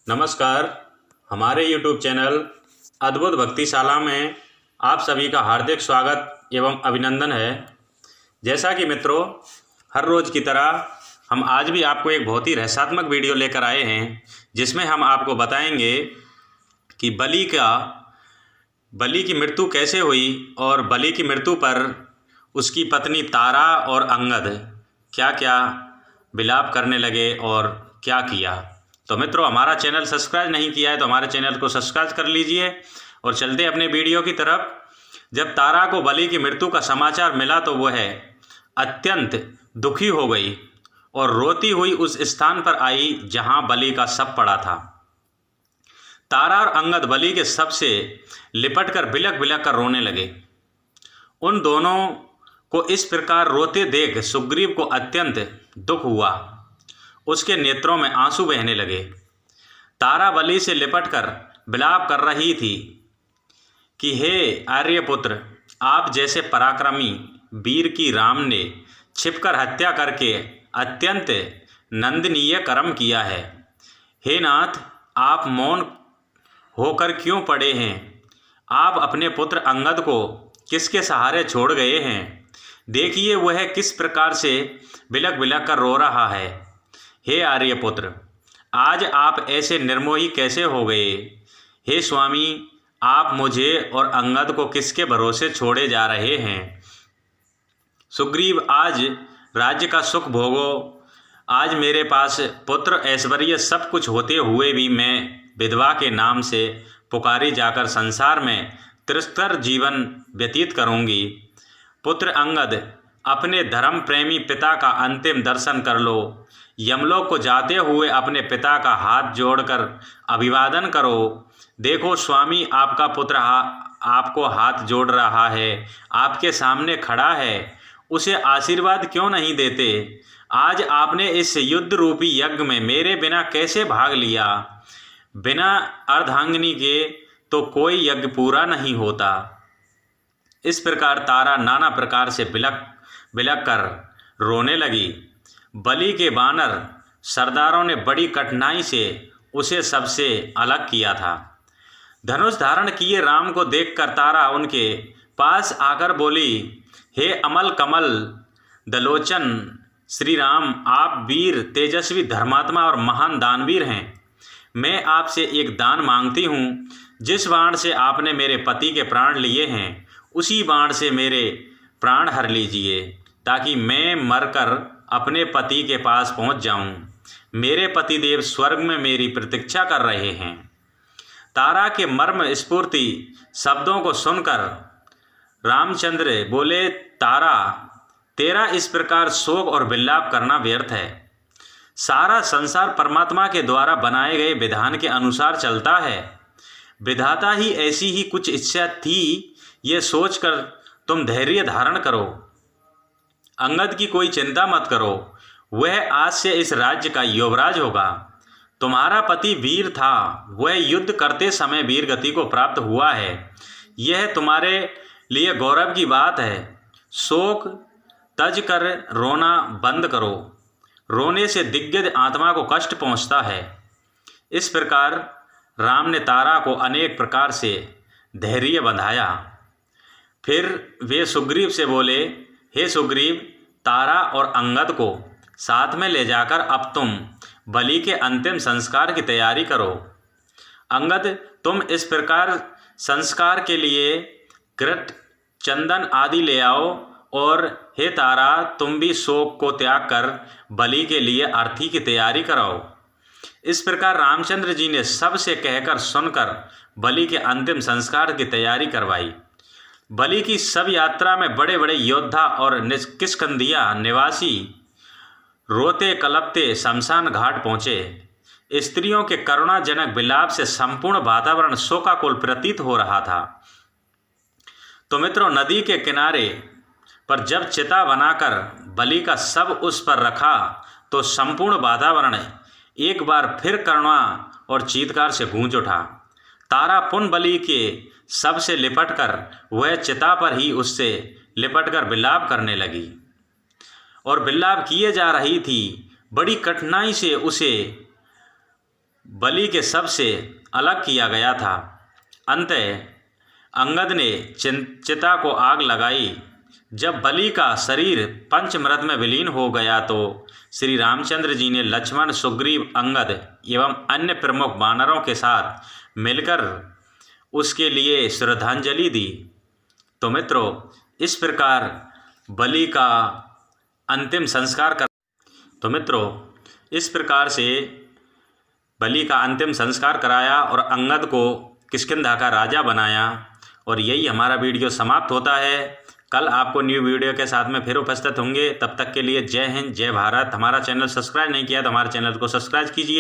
नमस्कार। हमारे YouTube channel अद्भुत भक्तिशाला में आप सभी का हार्दिक स्वागत एवं अभिनंदन है। जैसा कि मित्रों, हर रोज़ की तरह हम आज भी आपको एक बहुत ही रहस्यात्मक वीडियो लेकर आए हैं, जिसमें हम आपको बताएंगे कि बलि की मृत्यु कैसे हुई और बलि की मृत्यु पर उसकी पत्नी तारा और अंगद क्या क्या विलाप करने लगे और क्या किया। तो मित्रों, हमारा चैनल सब्सक्राइब नहीं किया है तो हमारे चैनल को सब्सक्राइब कर लीजिए और चलते अपने वीडियो की तरफ। जब तारा को बलि की मृत्यु का समाचार मिला तो वह अत्यंत दुखी हो गई और रोती हुई उस स्थान पर आई जहां बलि का शव पड़ा था। तारा और अंगद बलि के शव से लिपट कर बिलख बिलख कर रोने लगे। उन दोनों को इस प्रकार रोते देख सुग्रीव को अत्यंत दुख हुआ। उसके नेत्रों में आंसू बहने लगे। तारा बलि से लिपटकर विलाप कर रही थी कि हे आर्यपुत्र, आप जैसे पराक्रमी वीर की राम ने छिपकर हत्या करके अत्यंत नंदनीय कर्म किया है। हे नाथ, आप मौन होकर क्यों पड़े हैं? आप अपने पुत्र अंगद को किसके सहारे छोड़ गए हैं? देखिए वह किस प्रकार से बिलख बिलख कर रो रहा है। हे आर्यपुत्र, आज आप ऐसे निर्मोही कैसे हो गए? हे स्वामी, आप मुझे और अंगद को किसके भरोसे छोड़े जा रहे हैं? सुग्रीव, आज राज्य का सुख भोगो। आज मेरे पास पुत्र ऐश्वर्य सब कुछ होते हुए भी मैं विधवा के नाम से पुकारी जाकर संसार में तिरस्कर जीवन व्यतीत करूंगी। पुत्र अंगद, अपने धर्म प्रेमी पिता का अंतिम दर्शन कर लो। यमलोक को जाते हुए अपने पिता का हाथ जोड़कर अभिवादन करो। देखो स्वामी, आपका पुत्र आपको हाथ जोड़ रहा है, आपके सामने खड़ा है। उसे आशीर्वाद क्यों नहीं देते? आज आपने इस युद्ध रूपी यज्ञ में मेरे बिना कैसे भाग लिया? बिना अर्धांगिनी के तो कोई यज्ञ पूरा नहीं होता। इस प्रकार तारा नाना प्रकार से बिलख बिलख कर रोने लगी। बलि के वानर सरदारों ने बड़ी कठिनाई से उसे सबसे अलग किया था। धनुष धारण किए राम को देखकर तारा उनके पास आकर बोली, हे अमल कमल दलोचन श्री राम, आप वीर तेजस्वी धर्मात्मा और महान दानवीर हैं। मैं आपसे एक दान मांगती हूँ। जिस बाण से आपने मेरे पति के प्राण लिए हैं उसी बाण से मेरे प्राण हर लीजिए, ताकि मैं मरकर अपने पति के पास पहुंच जाऊं। मेरे पतिदेव स्वर्ग में मेरी प्रतीक्षा कर रहे हैं। तारा के मर्म स्फूर्ति शब्दों को सुनकर रामचंद्र बोले, तारा, तेरा इस प्रकार शोक और विलाप करना व्यर्थ है। सारा संसार परमात्मा के द्वारा बनाए गए विधान के अनुसार चलता है। विधाता ही ऐसी ही कुछ इच्छा थी, ये सोचकर तुम धैर्य धारण करो। अंगद की कोई चिंता मत करो, वह आज से इस राज्य का युवराज होगा। तुम्हारा पति वीर था, वह युद्ध करते समय वीर गति को प्राप्त हुआ है। यह तुम्हारे लिए गौरव की बात है। शोक तज कर रोना बंद करो। रोने से दिग्गज आत्मा को कष्ट पहुंचता है। इस प्रकार राम ने तारा को अनेक प्रकार से धैर्य बंधाया। फिर वे सुग्रीव से बोले, हे सुग्रीव, तारा और अंगद को साथ में ले जाकर अब तुम बलि के अंतिम संस्कार की तैयारी करो। अंगद, तुम इस प्रकार संस्कार के लिए कृत चंदन आदि ले आओ, और हे तारा, तुम भी शोक को त्याग कर बलि के लिए अर्थी की तैयारी कराओ। इस प्रकार रामचंद्र जी ने सबसे कहकर सुनकर बलि के अंतिम संस्कार की तैयारी करवाई। बलि की सब यात्रा में बड़े बड़े योद्धा और किष्किंधिया निवासी रोते कलपते शमशान घाट पहुँचे। स्त्रियों के करुणाजनक विलाप से संपूर्ण वातावरण शोकाकुल प्रतीत हो रहा था। तो मित्रों, नदी के किनारे पर जब चिता बनाकर बलि का शव उस पर रखा तो संपूर्ण वातावरण एक बार फिर करुणा और चीत्कार से गूंज उठा। तारा पुन बलि के शव से लिपटकर वह चिता पर ही उससे लिपटकर विलाप करने लगी और विलाप किए जा रही थी। बड़ी कठिनाई से उसे बलि के शव से अलग किया गया था। अंततः अंगद ने चिता को आग लगाई। जब बलि का शरीर पंचमृत में विलीन हो गया तो श्री रामचंद्र जी ने लक्ष्मण, सुग्रीव, अंगद एवं अन्य प्रमुख वानरों के साथ मिलकर उसके लिए श्रद्धांजलि दी। तो मित्रों, इस प्रकार बलि का अंतिम संस्कार कराया और अंगद को किष्किंधा का राजा बनाया। और यही हमारा वीडियो समाप्त होता है। कल आपको न्यू वीडियो के साथ में फिर उपस्थित होंगे। तब तक के लिए जय हिंद, जय भारत। हमारा चैनल सब्सक्राइब नहीं किया तो हमारे चैनल को सब्सक्राइब कीजिए।